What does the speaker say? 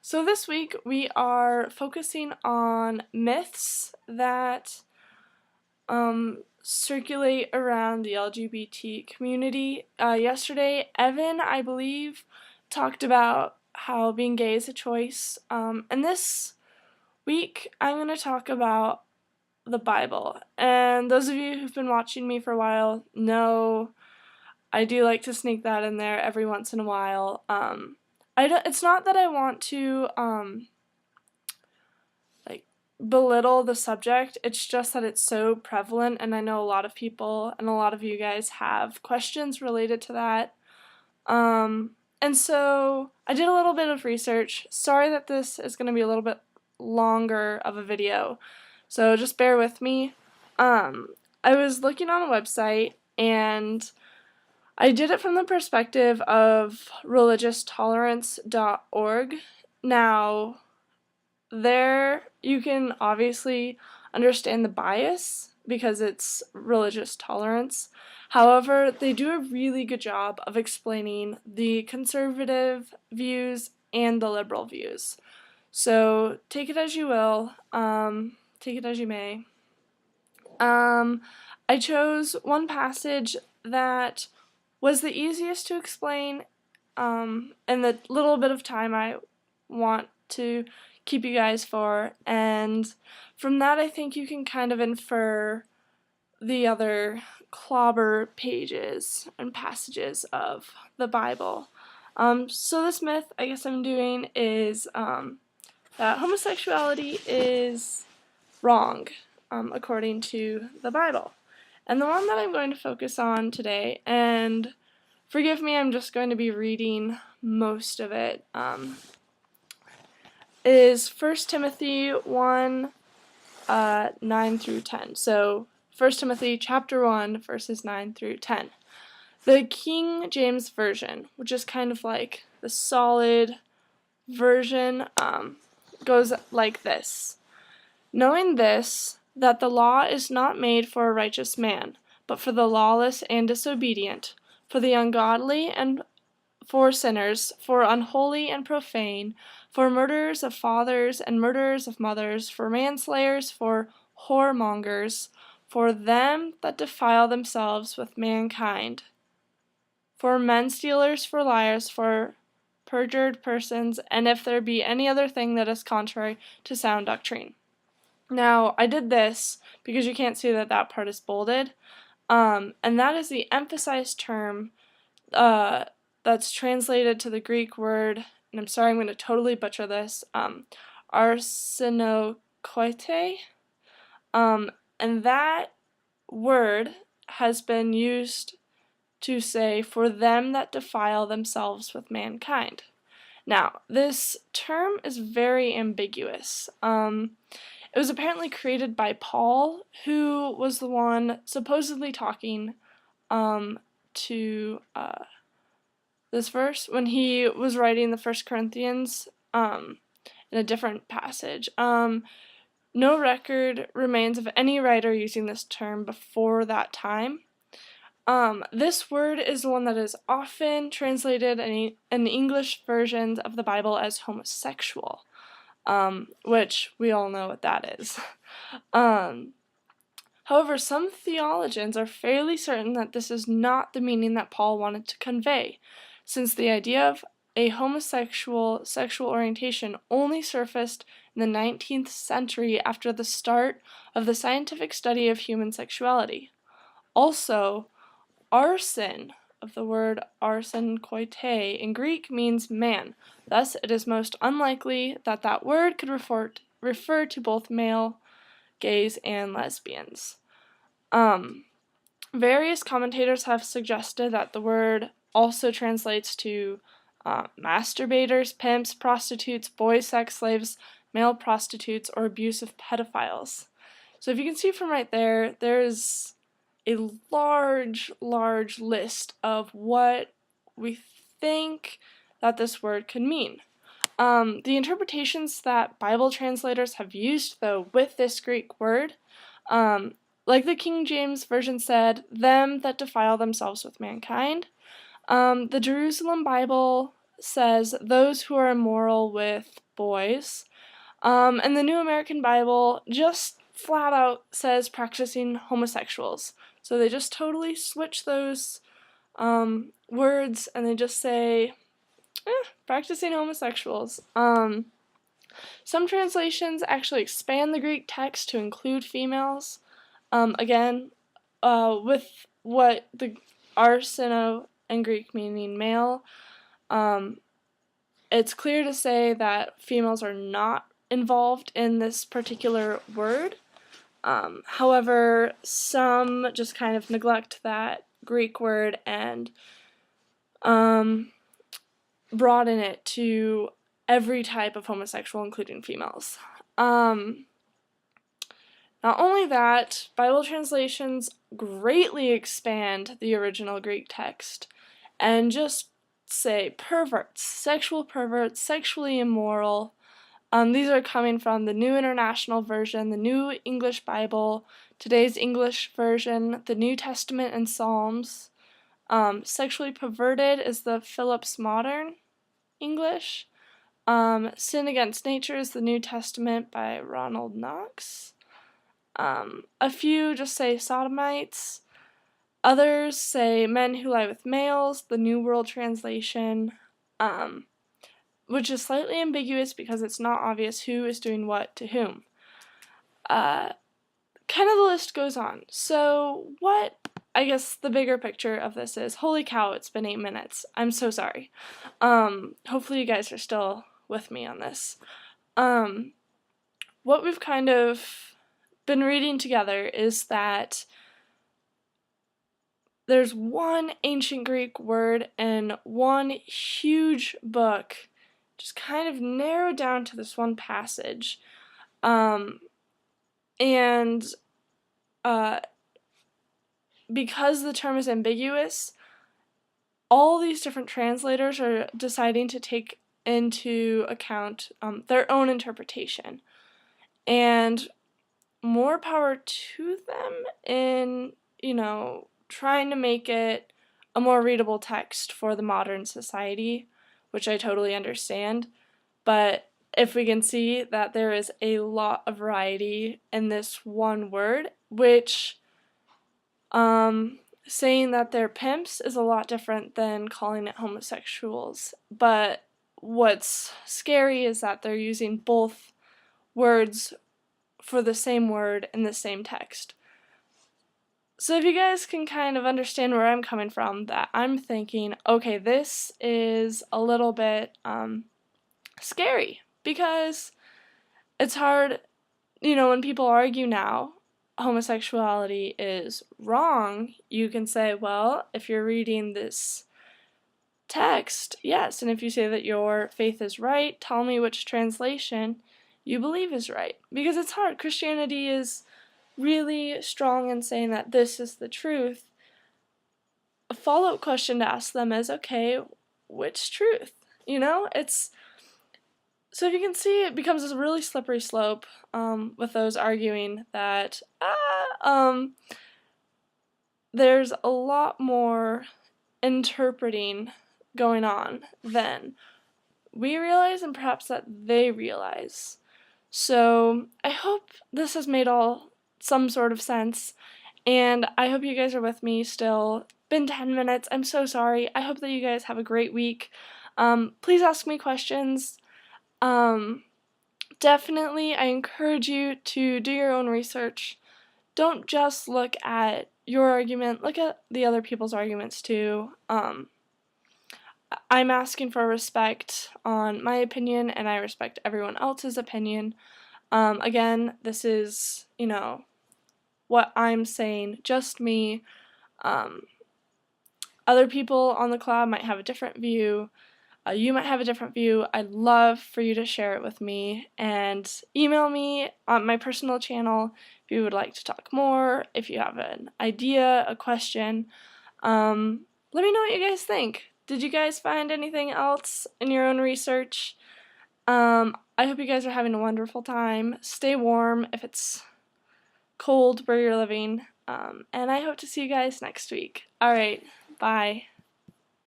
So this week we are focusing on myths that circulate around the LGBT community. Yesterday, Evan, I believe, talked about how being gay is a choice. And this week, I'm going to talk about the Bible. And those of you who've been watching me for a while know I do like to sneak that in there every once in a while. It's not that I want to belittle the subject. It's just that it's so prevalent, and I know a lot of people and a lot of you guys have questions related to that. And so I did a little bit of research. Sorry that this is going to be a little bit longer of a video, so just bear with me. I was looking on a website, and I did it from the perspective of religiostolerance.org. Now, there you can obviously understand the bias because it's religious tolerance. However, they do a really good job of explaining the conservative views and the liberal views. So take it as you will, take it as you may. I chose one passage that was the easiest to explain in the little bit of time I want to keep you guys for, and from that I think you can kind of infer the other clobber pages and passages of the Bible. So this myth I guess I'm doing is that homosexuality is wrong according to the Bible. And the one that I'm going to focus on today, and forgive me, I'm just going to be reading most of it, is 1 Timothy 1, 9 through 10. So 1 Timothy chapter 1, verses 9 through 10. The King James Version, which is kind of like the solid version, goes like this. Knowing this, that the law is not made for a righteous man, but for the lawless and disobedient, for the ungodly and for sinners, for unholy and profane, for murderers of fathers and murderers of mothers, for manslayers, for whoremongers, for them that defile themselves with mankind, for men-stealers, for liars, for perjured persons, and if there be any other thing that is contrary to sound doctrine. Now, I did this because you can't see that that part is bolded, and that is the emphasized term that's translated to the Greek word, and I'm sorry I'm going to totally butcher this, arsenokoitai, and that word has been used to say, for them that defile themselves with mankind. Now, this term is very ambiguous. It was apparently created by Paul, who was the one supposedly talking to this verse when he was writing the 1 Corinthians in a different passage. No record remains of any writer using this term before that time. This word is the one that is often translated in English versions of the Bible as homosexual. Which we all know what that is. However, some theologians are fairly certain that this is not the meaning that Paul wanted to convey, since the idea of a homosexual sexual orientation only surfaced in the 19th century after the start of the scientific study of human sexuality. Also, arsen, of the word arsenokoitai in Greek, means man. Thus, it is most unlikely that that word could refer to both male gays and lesbians. Various commentators have suggested that the word also translates to masturbators, pimps, prostitutes, boy sex slaves, male prostitutes, or abusive pedophiles. So if you can see from right there, there's a large list of what we think that this word could mean. The interpretations that Bible translators have used, though, with this Greek word, like the King James Version said, them that defile themselves with mankind. The Jerusalem Bible says those who are immoral with boys. And the New American Bible just flat out says practicing homosexuals. So they just totally switch those words and they just say practicing homosexuals. Some translations actually expand the Greek text to include females. Again, with what the arseno in Greek meaning male, it's clear to say that females are not involved in this particular word. However, some just kind of neglect that Greek word and broaden it to every type of homosexual, including females. Not only that, Bible translations greatly expand the original Greek text and just say perverts, sexually immoral. These are coming from the New International Version, the New English Bible, today's English version, the New Testament and Psalms. Sexually perverted is the Phillips Modern English. Sin Against Nature is the New Testament by Ronald Knox. A few just say sodomites. Others say men who lie with males, the New World Translation, which is slightly ambiguous because it's not obvious who is doing what to whom. Kind of the list goes on. So what, I guess the bigger picture of this is, holy cow, it's been 8 minutes. I'm so sorry. Hopefully you guys are still with me on this. What we've kind of been reading together is that there's one ancient Greek word and one huge book just kind of narrowed down to this one passage. Because the term is ambiguous, all these different translators are deciding to take into account their own interpretation. And more power to them in, trying to make it a more readable text for the modern society, which I totally understand. But if we can see that there is a lot of variety in this one word, which saying that they're pimps is a lot different than calling it homosexuals. But what's scary is that they're using both words for the same word in the same text. So if you guys can kind of understand where I'm coming from, that I'm thinking, okay, this is a little bit scary, because it's hard, when people argue now, homosexuality is wrong, you can say, well, if you're reading this text, yes, and if you say that your faith is right, tell me which translation you believe is right. Because it's hard. Christianity is really strong in saying that this is the truth. A follow-up question to ask them is, okay, which truth? It's so if you can see, it becomes a really slippery slope with those arguing that there's a lot more interpreting going on than we realize and perhaps that they realize. So I hope this has made some sort of sense, and I hope you guys are with me still. Been 10 minutes. I'm so sorry. I hope that you guys have a great week. Please ask me questions. Definitely, I encourage you to do your own research. Don't just look at your argument. Look at the other people's arguments too. I'm asking for respect on my opinion, and I respect everyone else's opinion. Again, this is, what I'm saying, just me. Other people on the cloud might have a different view. You might have a different view. I'd love for you to share it with me, and email me on my personal channel if you would like to talk more, if you have an idea, a question. Let me know what you guys think. Did you guys find anything else in your own research? I hope you guys are having a wonderful time. Stay warm if it's cold where you're living. And I hope to see you guys next week. Alright, bye.